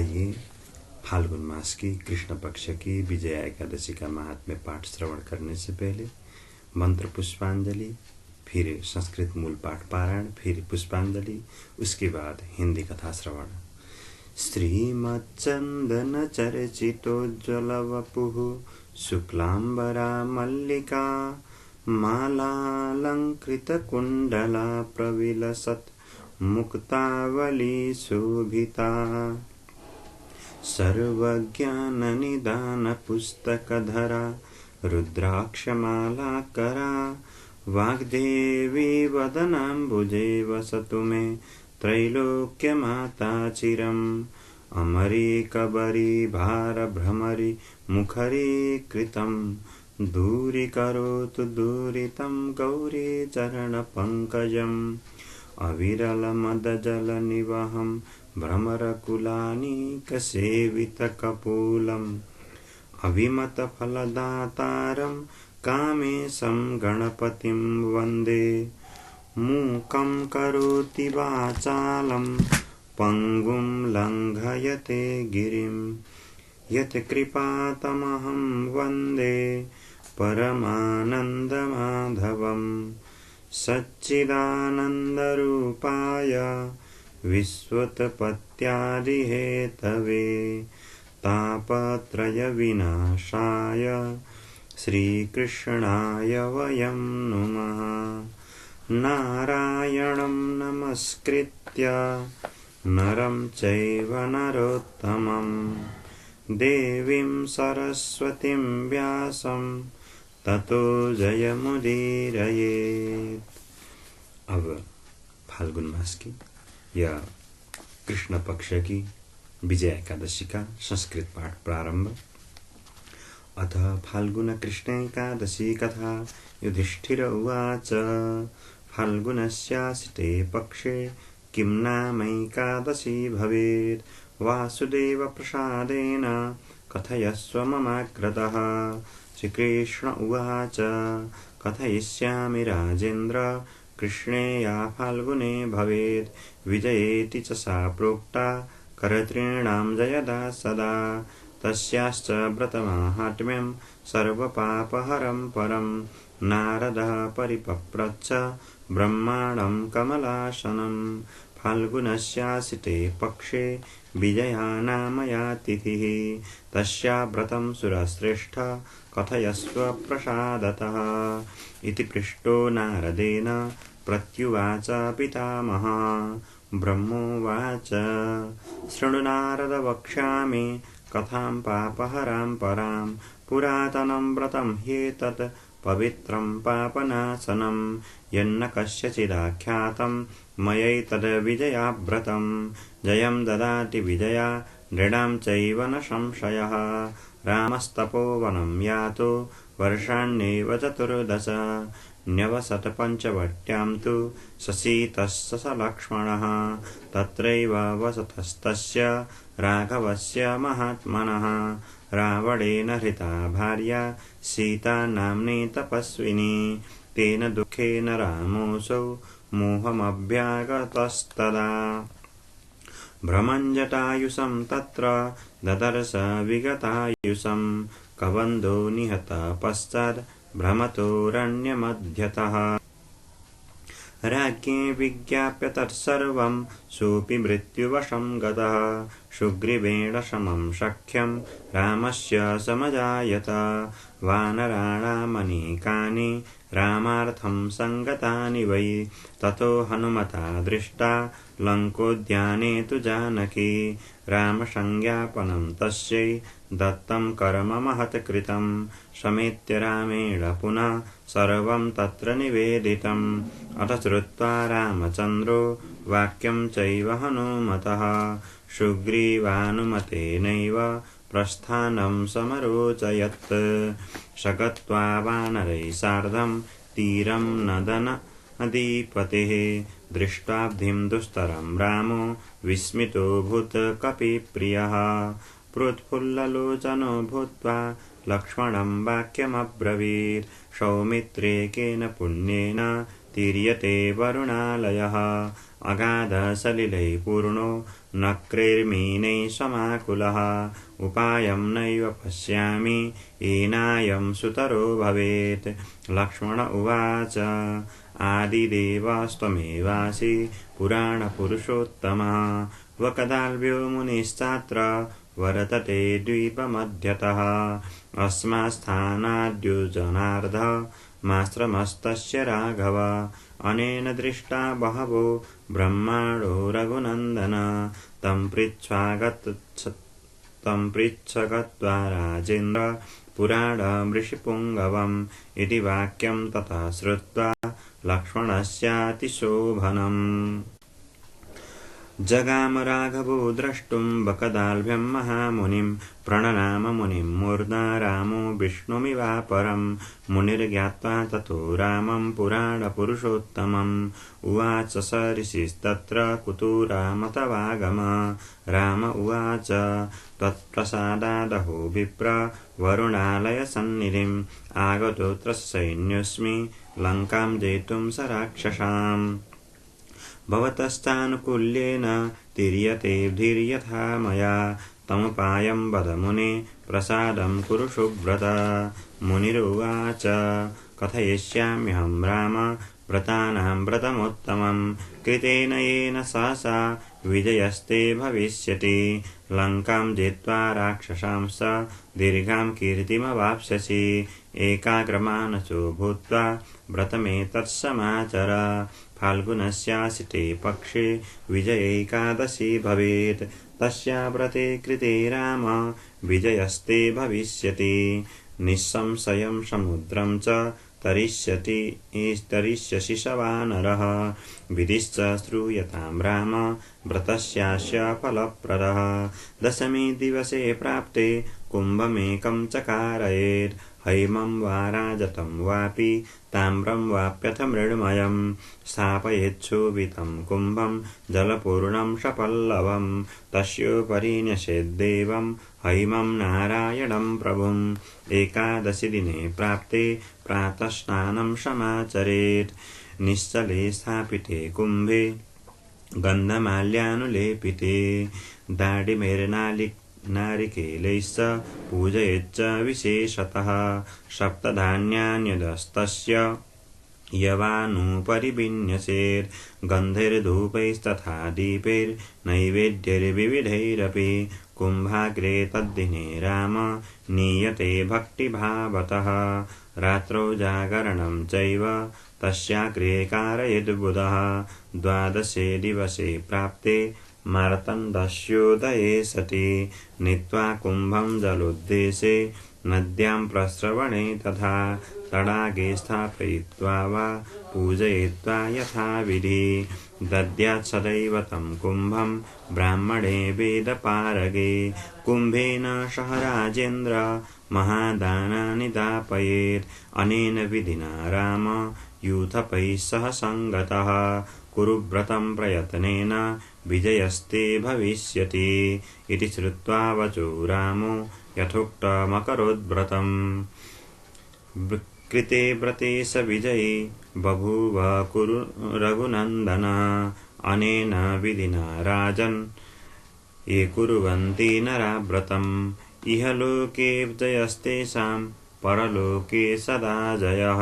आइए फाल्गुन मास की कृष्ण पक्ष की विजया एकादशी का महात्म्य पाठ श्रवण करने से पहले मंत्र पुष्पांजलि, फिर संस्कृत मूल पाठ पारायण, फिर पुष्पांजलि, उसके बाद हिंदी कथा श्रवण। श्रीमच्चंदन चर्चितोज्ज्वल वपुः शुक्लांबरा मल्लिका मालालंकृत कुंडला प्रविलसत् मुक्तावली शोभिता। सर्वज्ञाननिदान पुस्तकधरा रुद्राक्षमालाकरा वाग्देवी वदनाम्बुजे वसतु मे त्रैलोक्यमाता चिरम्। अमरी कबरी भारभ्रमरी मुखरी कृतं दूरीकरोतु दूरितं गौरी चरणपङ्कजम्। अविरलमदजलनिवहं भ्रमरकुलानीकसेवितकपोलम् अविमतफलदातारं कामेशं गणपतिं वन्दे। मूकं करोति वाचालं पङ्गुं लङ्घयते गिरिं यत्कृपातमहं वन्दे परमानन्दमाधवम्। सच्चिदानन्दरूपाय विश्वोत्पत्त्यादिहेतवे तापत्रयविनाशाय श्रीकृष्णाय वयं नुमः। नारायणं नमस्कृत्य नरं चैव नरोत्तमं देवीं सरस्वतीं व्यासं ततो जयमुदीरयेत्। अब फाल्गुन मास की या कृष्ण पक्ष की विजया एकादशी का संस्कृत पाठ प्रारंभ। अथ फाल्गुन कृष्ण एकादशी कथा। युधिष्ठिर उवाच फाल्गुनस्याष्टे पक्षे किं नामैकादशी भवेत् वासुदेव प्रसादेन कथयस्व ममाग्रतः। श्रीकृष्ण उवाच कथयिष्यामि राजेन्द्र कृष्णे या फाल्गुने भवेत् विजयेति च सा प्रोक्ता करतॄणां जयदा सदा। तस्याश्च व्रतमाहात्म्यं सर्वपापहरं परं नारदः परिपप्रच्छ ब्रह्माणं कमलासनं। फाल्गुनस्याष्टे पक्षे विजया नामया तिथिः तस्या व्रतं सुरश्रेष्ठ कथयस्व प्रसादतः। इति पृष्टो नारदेन प्रत्युवाच पितामहः। ब्रह्मोवाच शृणु नारद वक्ष्यामि कथां पापहरां परां पुरातनं व्रतं ह्येतत् पवित्रं पापनाशनं यन्न कस्यचिदाख्यातं मयैतद्विजयाव्रतं। जयं ददाति विजया नृणां चैव न संशयः। रामस्तपोवनं यातो वर्षाण्येव चतुर्दश न्यवसत पञ्चवट्यां तु ससीतस्य स लक्ष्मणः। तत्रैव वसतस्तस्य राघवस्य महात्मनः रावणेन हृता भार्या सीता नाम्नी तपस्विनी। तेन दुःखेन रामोऽसौ मोहमभ्यागतस्तदा। भ्रमञ्जटायुषं तत्र ददर्श विगतायुषं कबन्धो निहतः पश्चात् भ्रमतोरण्यमध्यतः। राज्ञे विज्ञाप्य तत्सर्वं सोऽपि मृत्युवशं गतः। सुग्रीवेण समं सख्यं रामस्य समजायत। वानराणामनेकानि रामार्थं सङ्गतानि वै। ततो हनुमता दृष्टा लङ्कोद्याने तु जानकी। रामसंज्ञापनं तस्यै दत्तं कर्म महत् कृतं। समेत्य रामेण पुनः सर्वं तत्र निवेदितम्। अथ श्रुत्वा रामचन्द्रो वाक्यं चैव हनुमतः सुग्रीवानुमतेनैव प्रस्थानं समरोचयत्। स गत्वा वानरैः सार्धं तीरं नदनदीपतेः दृष्ट्वाब्धिं दुस्तरं रामो विस्मितोऽभूत् कपिप्रियः। प्रोत्फुल्ललोचनो भूत्वा लक्ष्मणं वाक्यमब्रवीत्। सौमित्रे केन पुण्येन तीर्यते वरुणालयः। अगाधसलिलै पूर्णो नक्रैर्मीनैः समाकुलः उपायं नैव पश्यामि येनायं सुतरो भवेत्। लक्ष्मण उवाच आदिदेवस्त्वमेवासि पुराणपुरुषोत्तमः वकदाल्भ्यो मुनिश्चात्र वर्तते द्वीपमध्यतः अस्मात्स्थानाद्युजनार्ध माश्रमस्तस्य राघव अनेन दृष्टा बहवो ब्रह्माणो रघुनन्दन तं पृच्छगत्वा राजेन्द्र पुराणमृषिपुङ्गवम् इति वाक्यं ततः श्रुत्वा लक्ष्मणस्यातिशोभनम्। जगाम राघवो द्रष्टुं बकदाल्भ्यं महामुनिं प्रणनाम मुनिं मूर्धा रामो विष्णुमिवापरं मुनिर्ज्ञात्वा ततो रामं पुराणपुरुषोत्तमम् उवाच स ऋषिस्तत्र कुतो रामतवागम राम उवाच त्वत्प्रसादादहो विप्र वरुणालयसन्निधिम् आगतोऽत्र सैन्योऽस्मि लङ्कां जेतुं स राक्षसाम् भवतश्चानुकूल्येन तिर्यते धीर्यथा मया तमुपायं वद मुने प्रसादं कुरु सुव्रत। मुनिरुवाच कथयिष्याम्यहं राम व्रतानां व्रतमुत्तमं कृतेन येन सहसा विजयस्ते भविष्यति लङ्कां जित्वा राक्षसांश्च दीर्घां कीर्तिमवाप्स्यसि एकाग्रमानसो भूत्वा व्रतमेतत्समाचर फाल्गुनस्यासिते पक्षे विजयैकादशी भवेत् तस्या व्रते कृते राम विजयस्ते भविष्यति निस्संशयं समुद्रं च तरिष्यसि स वानरः विधिश्च श्रूयतां राम व्रतस्यास्य फलप्रदः दशमी दिवसे प्राप्ते कुम्भमेकं चकारयेत् हैमं वा राजतं वापि ताम्रं वाप्यथ मृण्मयं स्थापयेच्छोभितं कुम्भं जलपूर्णं सपल्लवं तस्योपरि न्यसेद्देवं हैमं नारायणं प्रभुम् एकादशी दिने प्राप्ते प्रातःस्नानं समाचरेत् निश्चले स्थापिते कुम्भे गन्धमाल्यानुलेपिते दाडिमेर्नारिकेलैश्च पूजयेच्च विशेषतः सप्तधान्यान्यदस्तस्य यवानुपरि विन्यसेत् गन्धैर्धूपैस्तथा दीपैर्नैवेद्यैर्विविधैरपि कुम्भाग्रे तद्दिने राम नीयते भक्तिभावतः रात्रौ जागरणं चैव तस्याग्रे कारयेद्बुधः द्वादशे दिवसे प्राप्ते मार्तण्डस्योदये सति नीत्वा कुम्भं जलोद्देशे नद्यां प्रस्रवणे तथा तडागे स्थापयित्वा वा पूजयित्वा यथाविधि दद्यात् सदैव तं कुम्भं ब्राह्मणे वेदपारगे कुम्भेन सह राजेन्द्र महादानानि दापयेत् अनेन विधिना राम यूथपैः सह सङ्गतः कुरुव्रतं प्रयत्नेन विजयस्ते भविष्यति इति श्रुत्वा वचो रामो यथोक्तमकरोद्व्रतम् कृते व्रते स विजयी बभूव कुरु रघुनन्दन अनेन विधिना राजन् ये कुर्वन्ति नरा व्रतम् इह लोके जयस्तेषां परलोके सदा जयः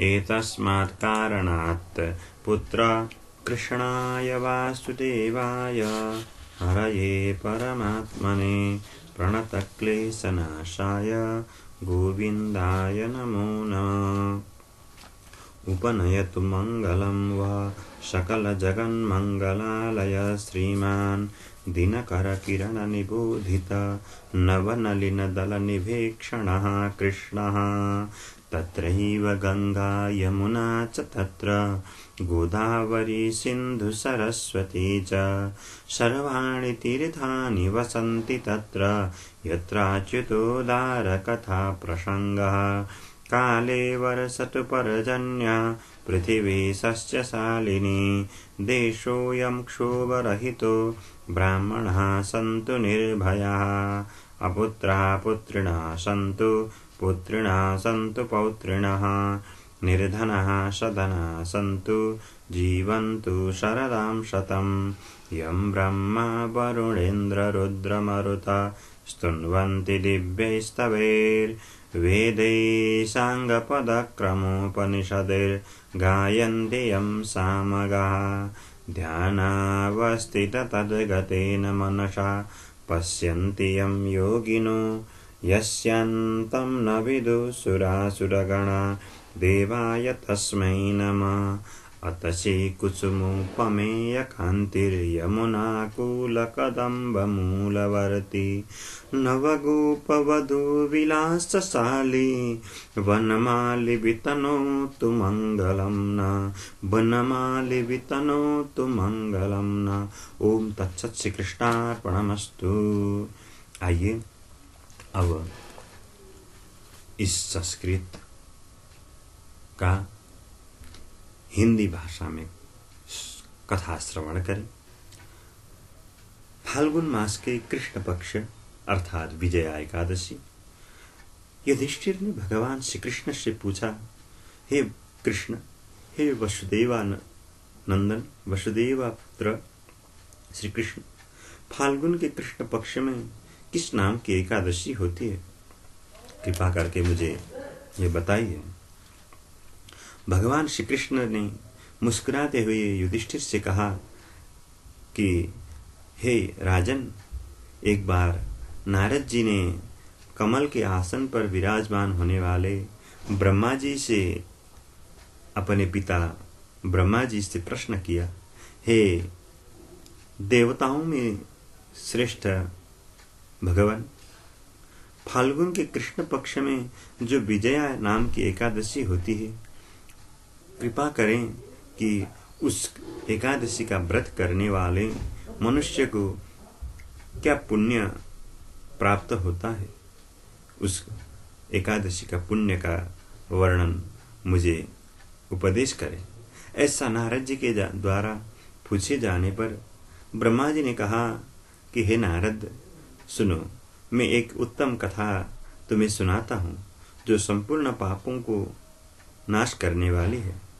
एतस्मात् कारणात् पुत्र कृष्णाय वासुदेवाय हरये परमात्मने प्रणतक्लेशनाशाय गोविन्दाय नमो नमः। उपनयतु मङ्गलं वा सकलजगन्मङ्गलालय श्रीमान् दिनकरकिरणनिबोधित नवनलिनदलनिभेक्षणः कृष्णः तत्रैव गङ्गा यमुना च तत्र गोदावरी सिन्धु सरस्वती च सर्वाणि तीर्थानि वसन्ति तत्र यत्राच्युतोदारकथा प्रसङ्गः काले वर्षतु पर्जन्य पृथिवी सस्यशालिनी देशोऽयं क्षोभरहितो ब्राह्मणाः सन्तु निर्भयाः अपुत्राः पुत्रिणः सन्तु पुत्रिणः सन्तु पौत्रिणः निर्धनाः सधनाः सन्तु जीवन्तु शरदां शतं यं ब्रह्मा वरुणेन्द्र रुद्रमरुता स्तुन्वन्ति दिव्यैस्तवैर्वेदैः साङ्गपदक्रमोपनिषदैर्गायन्ति यं सामगाः ध्यानावस्थिततद्गतेन मनसा पश्यन्ति यं योगिनो यस्यान्तं न विदुः सुरासुरगणा देवाय तस्मै नमः। अत श्रीकुसुमोपमेयकान्तिर्यमुनाकूलकदम्बमूलवर्ती नवगोपवधूविलासशाली वनमालिवितनोतु मङ्गलं न वनमालिवितनोतु मङ्गलं न। ओम तत्सत् श्री कृष्णार्पणमस्तु। आइए अब इस संस्कृत का हिंदी भाषा में कथा श्रवण करें। फाल्गुन मास के कृष्ण पक्ष अर्थात विजया एकादशी, युधिष्ठिर ने भगवान श्री कृष्ण से पूछा, हे कृष्ण, हे वसुदेवानंदन, वसुदेवा पुत्र श्री कृष्ण, फाल्गुन के कृष्ण पक्ष में किस नाम की एकादशी होती है? कृपा करके मुझे ये बताइए। भगवान श्री कृष्ण ने मुस्कुराते हुए युधिष्ठिर से कहा कि हे राजन, एक बार नारद जी ने कमल के आसन पर विराजमान होने वाले ब्रह्मा जी से अपने पिता ब्रह्मा जी से प्रश्न किया, हे देवताओं में श्रेष्ठ भगवान, फाल्गुन के कृष्ण पक्ष में जो विजया नाम की एकादशी होती है, कृपा करें कि उस एकादशी का व्रत करने वाले मनुष्य को क्या पुण्य प्राप्त होता है, उस एकादशी का पुण्य का वर्णन मुझे उपदेश करें। ऐसा नारद जी के द्वारा पूछे जाने पर ब्रह्मा जी ने कहा कि हे नारद, सुनो, मैं एक उत्तम कथा तुम्हें सुनाता हूँ जो संपूर्ण पापों को नाश करने वाली है।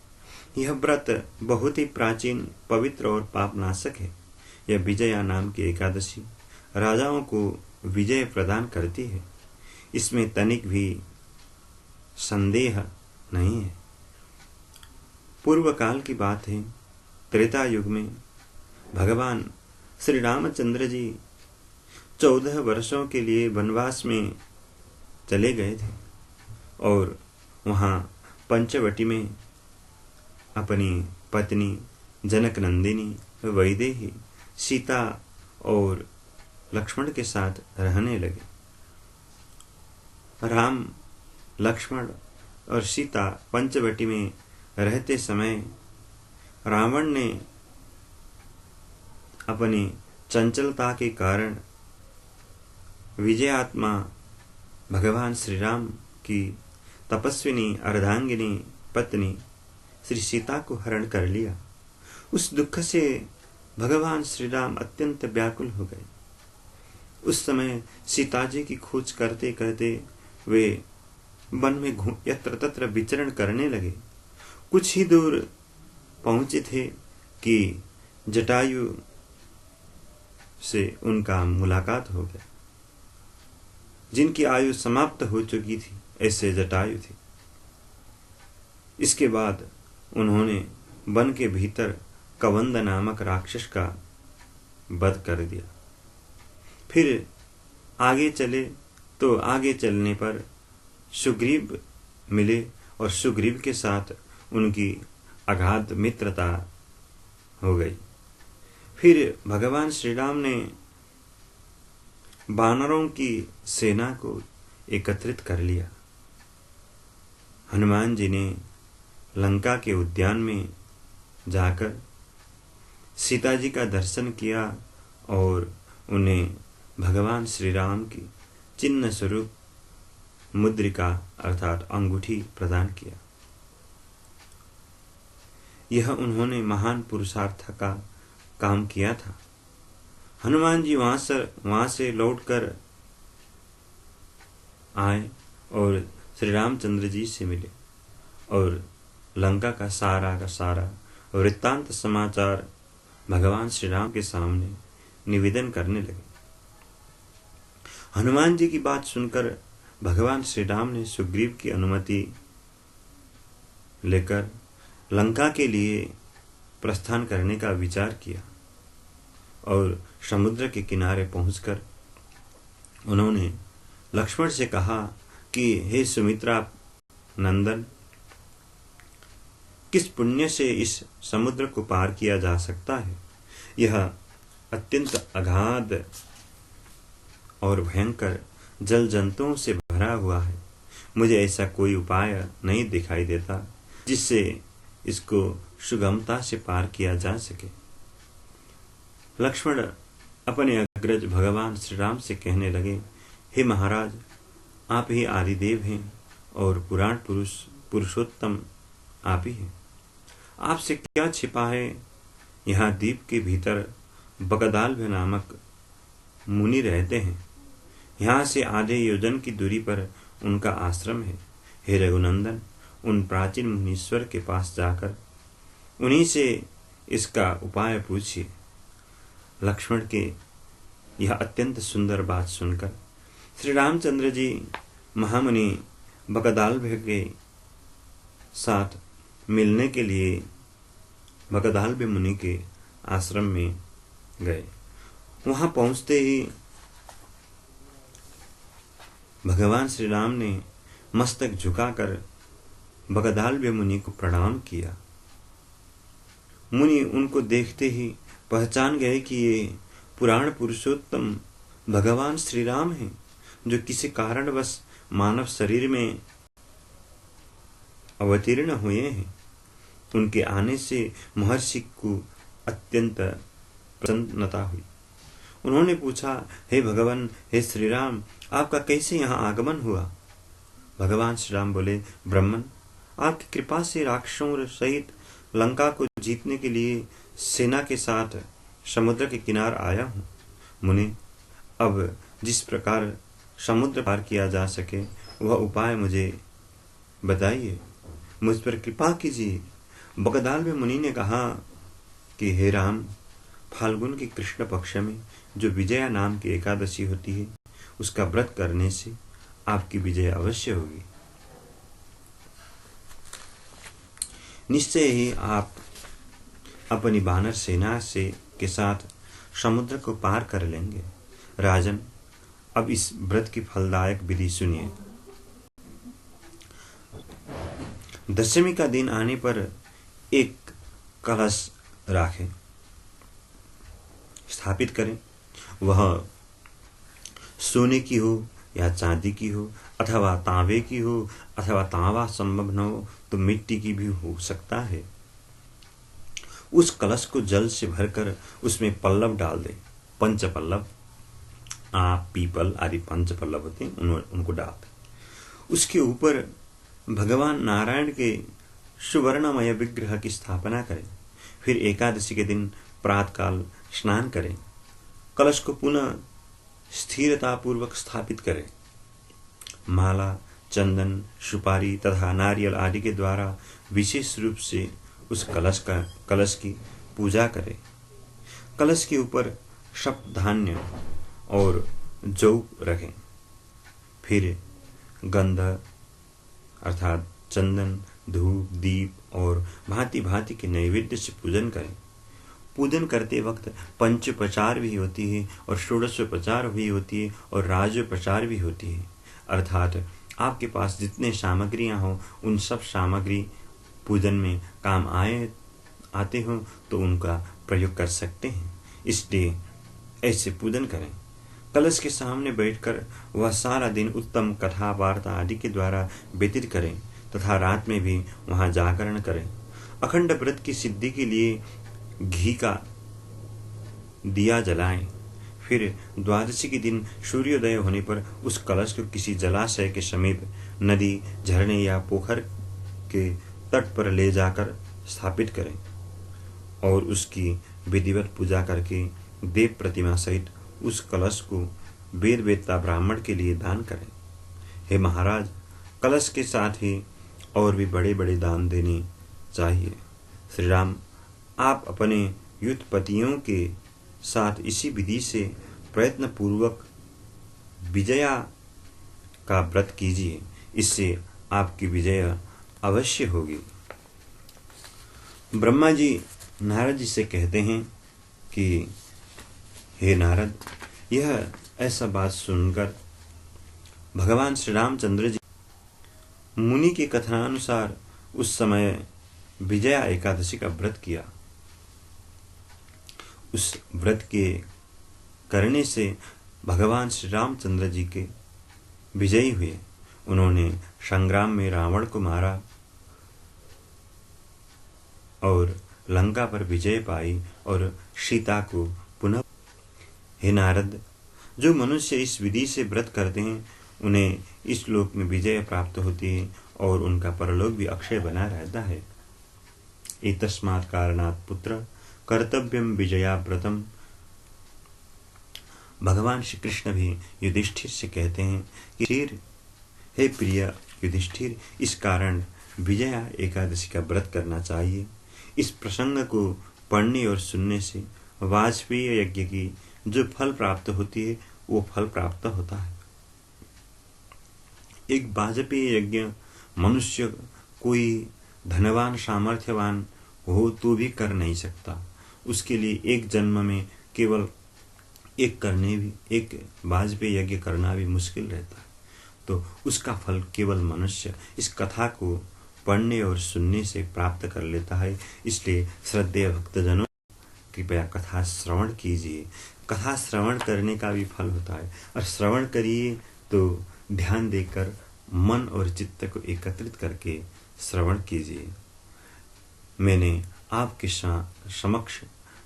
यह व्रत बहुत ही प्राचीन, पवित्र और पापनाशक है। यह विजया नाम की एकादशी राजाओं को विजय प्रदान करती है, इसमें तनिक भी संदेह नहीं है। पूर्व काल की बात है, त्रेता युग में भगवान श्री रामचंद्र जी 14 वर्षों के लिए वनवास में चले गए थे और वहाँ पंचवटी में अपनी पत्नी जनक नंदिनी, वैदेही, सीता और लक्ष्मण के साथ रहने लगे। राम, लक्ष्मण और सीता पंचवटी में रहते समय रावण ने अपनी चंचलता के कारण विजयात्मा भगवान श्री राम की तपस्विनी अर्धांगिनी पत्नी श्री सीता को हरण कर लिया। उस दुख से भगवान श्री राम अत्यंत व्याकुल हो गए। उस समय सीता जी की खोज करते करते वे वन में यत्र तत्र विचरण करने लगे। कुछ ही दूर पहुंचे थे कि जटायु से उनका मुलाकात हो गया। जिनकी आयु समाप्त हो चुकी थी, ऐसे जटायु थे। इसके बाद उन्होंने वन के भीतर कवंद नामक राक्षस का वध कर दिया। फिर आगे चले तो आगे चलने पर सुग्रीव मिले और सुग्रीव के साथ उनकी अगाध मित्रता हो गई। फिर भगवान श्री राम ने वानरों की सेना को एकत्रित कर लिया। हनुमान जी ने लंका के उद्यान में जाकर सीता जी का दर्शन किया और उन्हें भगवान श्री राम की चिन्ह स्वरूप मुद्रिका अर्थात अंगूठी प्रदान किया। यह उन्होंने महान पुरुषार्थ का काम किया था। हनुमान जी वहां से लौटकर आए और श्री रामचंद्र जी से मिले और लंका का सारा वृत्तांत समाचार भगवान श्री राम के सामने निवेदन करने लगे। हनुमान जी की बात सुनकर भगवान श्री राम ने सुग्रीव की अनुमति लेकर लंका के लिए प्रस्थान करने का विचार किया और समुद्र के किनारे पहुंचकर उन्होंने लक्ष्मण से कहा कि हे सुमित्रा नंदन, किस पुण्य से इस समुद्र को पार किया जा सकता है? यह अत्यंत अगाध और भयंकर जल जंतुओं से भरा हुआ है। मुझे ऐसा कोई उपाय नहीं दिखाई देता जिससे इसको सुगमता से पार किया जा सके। लक्ष्मण अपने अग्रज भगवान श्री राम से कहने लगे, हे महाराज, आप ही आदिदेव हैं और पुराण पुरुषोत्तम आप ही हैं। आपसे क्या छिपा है? यहाँ द्वीप के भीतर बगदाल्भ नामक मुनि रहते हैं। यहाँ से आधे योजन की दूरी पर उनका आश्रम है। हे रघुनंदन, उन प्राचीन मुनीश्वर के पास जाकर उन्हीं से इसका उपाय पूछिए। लक्ष्मण के यह अत्यंत सुंदर बात सुनकर श्री रामचंद्र जी महामुनि बगदाल्भ के साथ मिलने के लिए बगदाल्भ मुनि के आश्रम में गए। वहां पहुंचते ही भगवान श्री राम ने मस्तक झुकाकर बगदाल्भ मुनि को प्रणाम किया। मुनि उनको देखते ही पहचान गए कि ये पुराण पुरुषोत्तम भगवान श्री राम हैं, जो किसी कारणवश मानव शरीर में अवतीर्ण हुए हैं। उनके आने से महर्षि को अत्यंत प्रसन्नता हुई। उन्होंने पूछा, हे भगवान, हे श्री राम, आपका कैसे यहाँ आगमन हुआ? भगवान श्री राम बोले, ब्राह्मण, आपकी कृपा से राक्षसों सहित लंका को जीतने के लिए सेना के साथ समुद्र के किनार आया हूँ। मुनि, अब जिस प्रकार समुद्र पार किया जा सके वह उपाय मुझे बताइए, मुझ पर कृपा कीजिए। बगदाल्भ मुनि ने कहा कि हे राम, फाल्गुन के कृष्ण पक्ष में जो विजया नाम की एकादशी होती है, उसका व्रत करने से आपकी विजय अवश्य होगी। निश्चय ही आप अपनी वानर सेना से के साथ समुद्र को पार कर लेंगे। राजन, अब इस व्रत की फलदायक विधि सुनिए। दशमी का दिन आने पर एक कलश राखें, स्थापित करें। वह सोने की हो या चांदी की हो अथवा तांबे की हो, अथवा तांबा संभव न हो तो मिट्टी की भी हो सकता है। उस कलश को जल से भरकर उसमें पल्लव डाल दें। पंच पल्लव, आप, पीपल आदि पंच पल्लव होते हैं, उनको डाल दें। उसके ऊपर भगवान नारायण के सुवर्णमय विग्रह की स्थापना करें। फिर एकादशी के दिन प्रातःकाल स्नान करें। कलश को पुनः स्थिरता पूर्वक स्थापित करें। माला, चंदन, सुपारी तथा नारियल आदि के द्वारा विशेष रूप से उस कलश की पूजा करें। कलश के ऊपर सप्त धान्य और जौ रखें। फिर गंध अर्थात चंदन, धूप, दीप और भांति भांति के नैवेद्य से पूजन करें। पूजन करते वक्त पंचोपचार भी होती है और षोडशोपचार भी होती है और राजोपचार भी होती है। अर्थात आपके पास जितने सामग्रियां हो उन सब सामग्री पूजन में काम आते हो तो उनका प्रयोग कर सकते हैं। इसलिए ऐसे पूजन करें। कलश के सामने बैठकर वह सारा दिन उत्तम कथा वार्ता आदि के द्वारा व्यतीत करें तथा रात में भी वहां जागरण करें। अखंड व्रत की सिद्धि के लिए घी का दिया जलाएं। फिर द्वादशी के दिन सूर्योदय होने पर उस कलश को किसी जलाशय के समीप, नदी, झरने या पोखर के तट पर ले जाकर स्थापित करें और उसकी विधिवत पूजा करके देव प्रतिमा सहित उस कलश को वेद वेत्ता ब्राह्मण के लिए दान करें। हे महाराज, कलश के साथ ही और भी बड़े बड़े दान देने चाहिए। श्री राम आप अपने युद्धपतियों के साथ इसी विधि से प्रयत्न पूर्वक विजया का व्रत कीजिए, इससे आपकी विजय अवश्य होगी। ब्रह्मा जी नारद जी से कहते हैं कि हे नारद, यह ऐसा बात सुनकर भगवान श्री रामचंद्र जी मुनि के कथनानुसार उस समय विजया एकादशी का व्रत किया। उस व्रत के करने से भगवान श्री रामचंद्र जी के विजयी हुए। उन्होंने संग्राम में रावण को मारा और लंका पर विजय पाई और सीता को पुनः। हे नारद, जो मनुष्य इस विधि से व्रत करते हैं उन्हें इस लोक में विजय प्राप्त होती है और उनका परलोक भी अक्षय बना रहता है। एतस्मात् कारणात् पुत्र कर्तव्यम विजया व्रतम। भगवान श्री कृष्ण भी युधिष्ठिर से कहते हैं कि हे प्रिय युधिष्ठिर, इस कारण विजया एकादशी का व्रत करना चाहिए। इस प्रसंग को पढ़ने और सुनने से वाजपेयी यज्ञ की जो फल प्राप्त होती है वो फल प्राप्त होता है। एक वाजपेयी यज्ञ मनुष्य कोई धनवान सामर्थ्यवान हो तो भी कर नहीं सकता। उसके लिए एक जन्म में केवल एक वाजपेयी यज्ञ करना भी मुश्किल रहता है। तो उसका फल केवल मनुष्य इस कथा को पढ़ने और सुनने से प्राप्त कर लेता है। इसलिए श्रद्धेय भक्तजनों, कृपया कथा श्रवण कीजिए। कथा श्रवण करने का भी फल होता है और श्रवण करिए तो ध्यान देकर मन और चित्त को एकत्रित करके श्रवण कीजिए। मैंने आपके समक्ष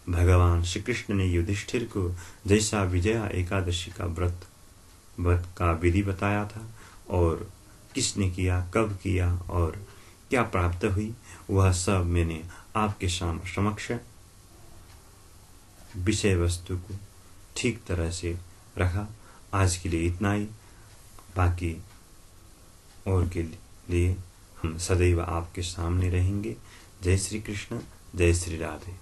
भगवान श्री कृष्ण ने युधिष्ठिर को जैसा विजया एकादशी का व्रत का विधि बताया था और किसने किया, कब किया और क्या प्राप्त हुई, वह सब मैंने आपके समक्ष विषय वस्तु को ठीक तरह से रखा। आज के लिए इतना ही। बाकी और के लिए हम सदैव आपके सामने रहेंगे। जय श्री कृष्ण, जय श्री राधे।